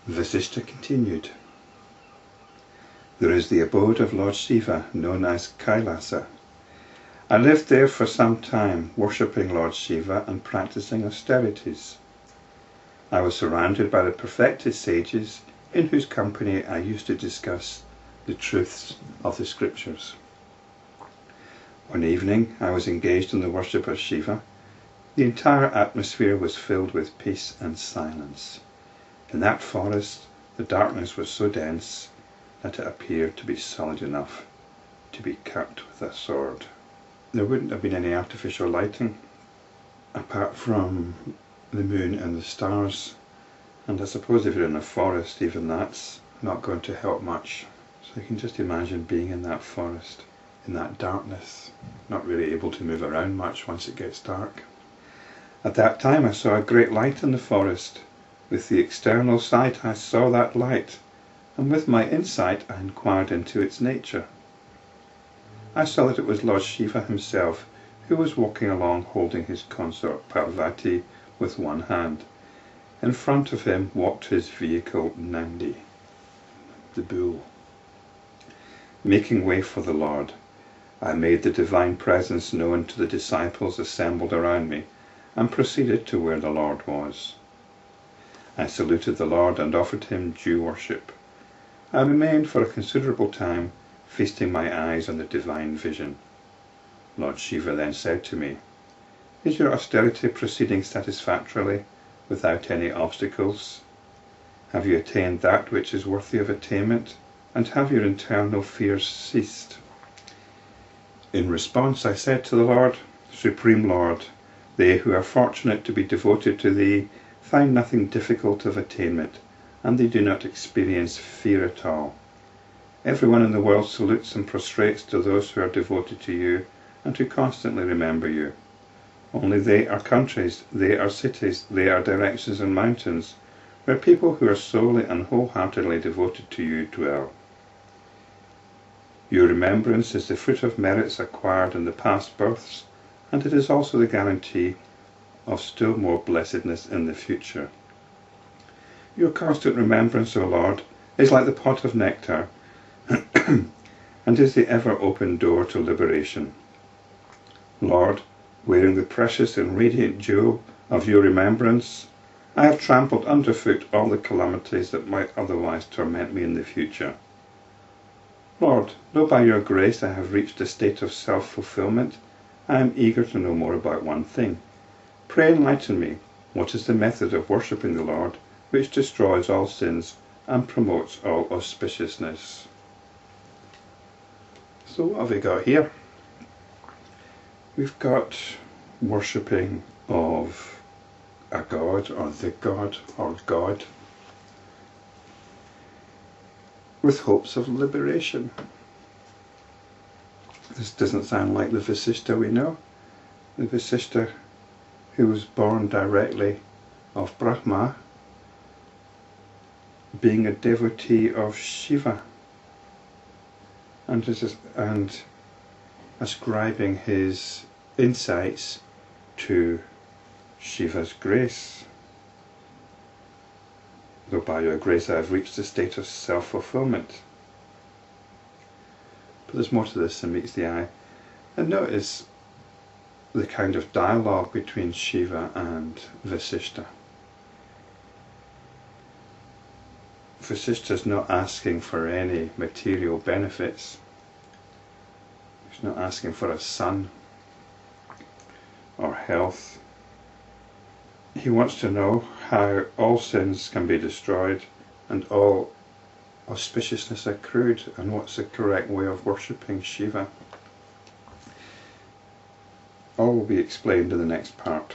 Vasishta continued. There is the abode of Lord Siva, known as Kailas. I lived there for some time, worshipping Lord Siva and practicing austerities. I was surrounded by the perfected sages, in whose company I used to discuss the truths of the scriptures. One evening I was engaged in the worship of Shiva. The entire atmosphere was filled with peace and silence. In that forest the darkness was so dense that it appeared to be solid enough to be cut with a sword. There wouldn't have been any artificial lighting apart from the moon and the stars, and I suppose if you're in a forest, even that's not going to help much. So you can just imagine being in that forest, in that darkness, not really able to move around much once it gets dark. At that time I saw a great light in the forest. With the external sight I saw that light, and with my insight I inquired into its nature. I saw that it was Lord Shiva himself, who was walking along holding his consort Parvati with one hand. In front of him walked his vehicle Nandi, the bull. Making way for the Lord, I made the divine presence known to the disciples assembled around me, and proceeded to where the Lord was. I saluted the Lord and offered him due worship. I remained for a considerable time, feasting my eyes on the divine vision. Lord Shiva then said to me, "Is your austerity proceeding satisfactorily, without any obstacles? Have you attained that which is worthy of attainment, and have your internal fears ceased?" In response I said to the Lord, "Supreme Lord, they who are fortunate to be devoted to Thee find nothing difficult of attainment, and they do not experience fear at all. Everyone in the world salutes and prostrates to those who are devoted to You and who constantly remember You. Only they are countries, they are cities, they are directions and mountains, where people who are solely and wholeheartedly devoted to You dwell. Your remembrance is the fruit of merits acquired in the past births, and it is also the guarantee of still more blessedness in the future. Your constant remembrance, O Lord, is like the pot of nectar, and is the ever-open door to liberation. Lord, wearing the precious and radiant jewel of Your remembrance, I have trampled underfoot all the calamities that might otherwise torment me in the future. Lord, though by Your grace I have reached a state of self-fulfillment, I am eager to know more about one thing. Pray enlighten me. What is the method of worshipping the Lord, which destroys all sins and promotes all auspiciousness?" So what have we got here? We've got worshipping of a god, or the god, or God, with hopes of liberation. This doesn't sound like the Vasistha we know. The Vasistha who was born directly of Brahma, being a devotee of Shiva, and ascribing his insights to Shiva's grace. Though by Your grace I have reached a state of self-fulfillment. But there's more to this than meets the eye. And notice the kind of dialogue between Shiva and Vasishta. Vasishta is not asking for any material benefits. He's not asking for a son or health. He wants to know how all sins can be destroyed and all auspiciousness accrued, and what's the correct way of worshipping Shiva. All will be explained in the next part.